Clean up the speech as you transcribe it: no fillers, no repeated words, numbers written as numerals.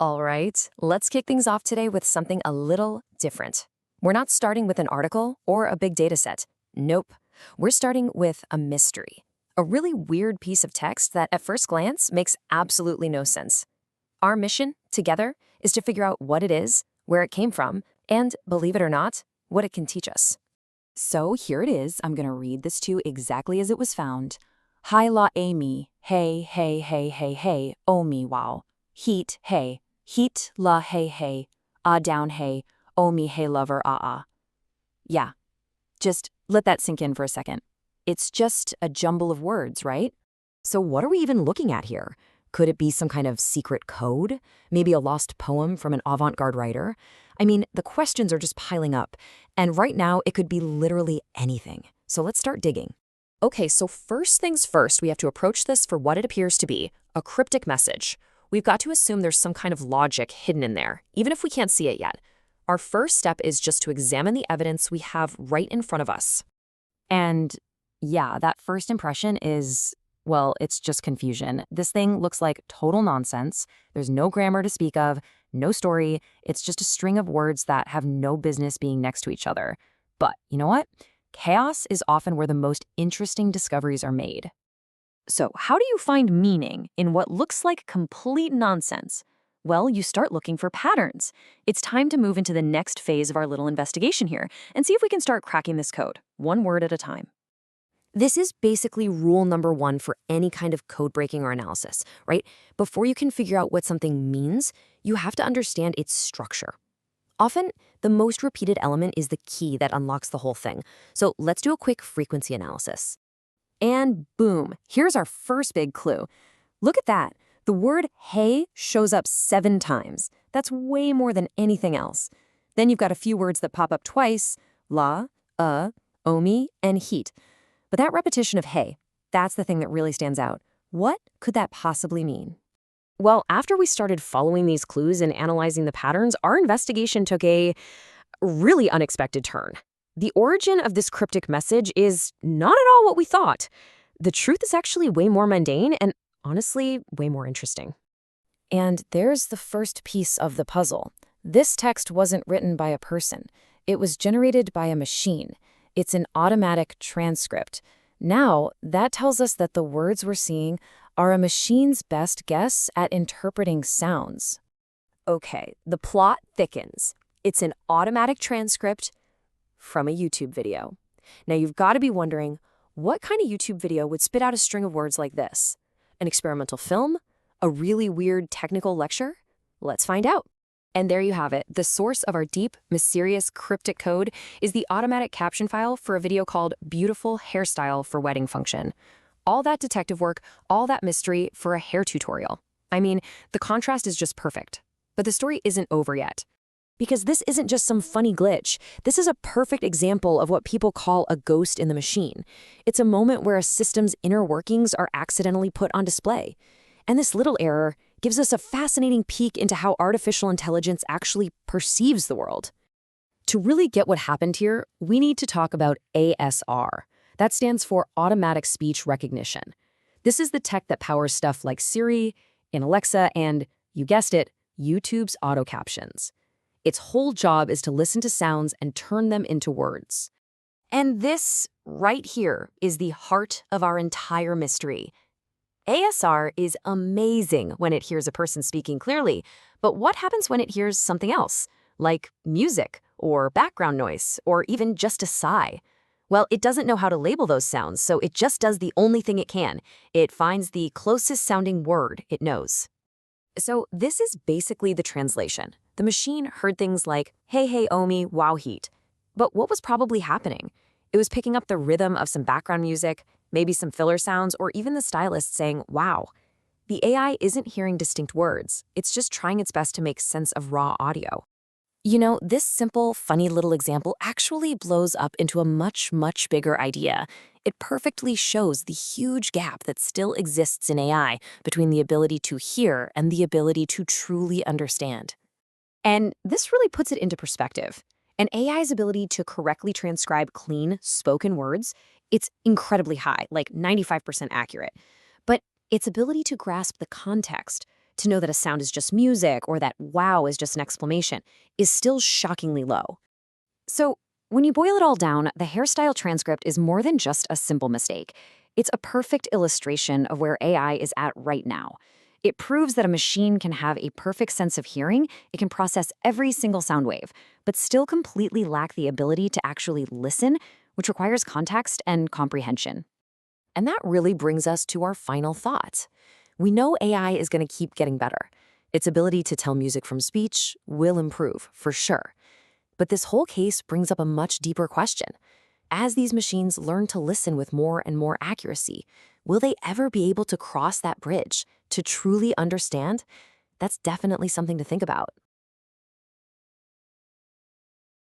All right, let's kick things off today with something a little different. We're not starting with an article or a big data set. Nope. We're starting with a mystery. A really weird piece of text that at first glance makes absolutely no sense. Our mission, together, is to figure out what it is, where it came from, and, believe it or not, what it can teach us. So here it is. I'm going to read this to you exactly as it was found. Hi la Amy, hey, hey, hey, hey, hey, oh me wow. Heat, hey, heat la hey, hey, ah down hey, oh me hey lover ah ah. Yeah, just let that sink in for a second. It's just a jumble of words, right? So what are we even looking at here? Could it be some kind of secret code? Maybe a lost poem from an avant-garde writer? I mean, the questions are just piling up, and right now it could be literally anything. So let's start digging. Okay, so first things first, we have to approach this for what it appears to be, a cryptic message. We've got to assume there's some kind of logic hidden in there, even if we can't see it yet. Our first step is just to examine the evidence we have right in front of us. And yeah, that first impression is, well, it's just confusion. This thing looks like total nonsense. There's no grammar to speak of, no story. It's just a string of words that have no business being next to each other. But you know what? Chaos is often where the most interesting discoveries are made. So, how do you find meaning in what looks like complete nonsense? Well, you start looking for patterns. It's time to move into the next phase of our little investigation here and see if we can start cracking this code, one word at a time. This is basically rule number one for any kind of code breaking or analysis, right? Before you can figure out what something means, you have to understand its structure. Often, the most repeated element is the key that unlocks the whole thing. So let's do a quick frequency analysis. And boom, here's our first big clue. Look at that. The word hey shows up 7 times. That's way more than anything else. Then you've got a few words that pop up twice, la, omi, and heat. But that repetition of hey, that's the thing that really stands out. What could that possibly mean? Well, after we started following these clues and analyzing the patterns, our investigation took a really unexpected turn. The origin of this cryptic message is not at all what we thought. The truth is actually way more mundane and, honestly, way more interesting. And there's the first piece of the puzzle. This text wasn't written by a person. It was generated by a machine. It's an automatic transcript. Now, that tells us that the words we're seeing are a machine's best guess at interpreting sounds. Okay, the plot thickens. It's an automatic transcript from a YouTube video. Now, you've got to be wondering, what kind of YouTube video would spit out a string of words like this? An experimental film? A really weird technical lecture? Let's find out. And there you have it. The source of our deep, mysterious, cryptic code is the automatic caption file for a video called Beautiful Hairstyle for Wedding Function. All that detective work, all that mystery for a hair tutorial. I mean, the contrast is just perfect. But the story isn't over yet. Because this isn't just some funny glitch. This is a perfect example of what people call a ghost in the machine. It's a moment where a system's inner workings are accidentally put on display. And this little error gives us a fascinating peek into how artificial intelligence actually perceives the world. To really get what happened here, we need to talk about ASR. That stands for Automatic Speech Recognition. This is the tech that powers stuff like Siri, and Alexa, and, you guessed it, YouTube's auto captions. Its whole job is to listen to sounds and turn them into words. And this, right here, is the heart of our entire mystery. ASR is amazing when it hears a person speaking clearly, but what happens when it hears something else, like music, or background noise, or even just a sigh? Well, it doesn't know how to label those sounds, so it just does the only thing it can. It finds the closest sounding word it knows. So this is basically the translation. The machine heard things like, hey, hey, Omi, wow, heat. But what was probably happening? It was picking up the rhythm of some background music, maybe some filler sounds, or even the stylist saying, wow. The AI isn't hearing distinct words. It's just trying its best to make sense of raw audio. You know, this simple, funny little example actually blows up into a much, much bigger idea. It perfectly shows the huge gap that still exists in AI between the ability to hear and the ability to truly understand. And this really puts it into perspective. An AI's ability to correctly transcribe clean, spoken words, it's incredibly high, like 95% accurate. But its ability to grasp the context, to know that a sound is just music or that wow is just an exclamation is still shockingly low. So, when you boil it all down, the hairstyle transcript is more than just a simple mistake. It's a perfect illustration of where AI is at right now. It proves that a machine can have a perfect sense of hearing, it can process every single sound wave, but still completely lack the ability to actually listen, which requires context and comprehension. And that really brings us to our final thought. We know AI is going to keep getting better. Its ability to tell music from speech will improve, for sure. But this whole case brings up a much deeper question. As these machines learn to listen with more and more accuracy, will they ever be able to cross that bridge, to truly understand? That's definitely something to think about.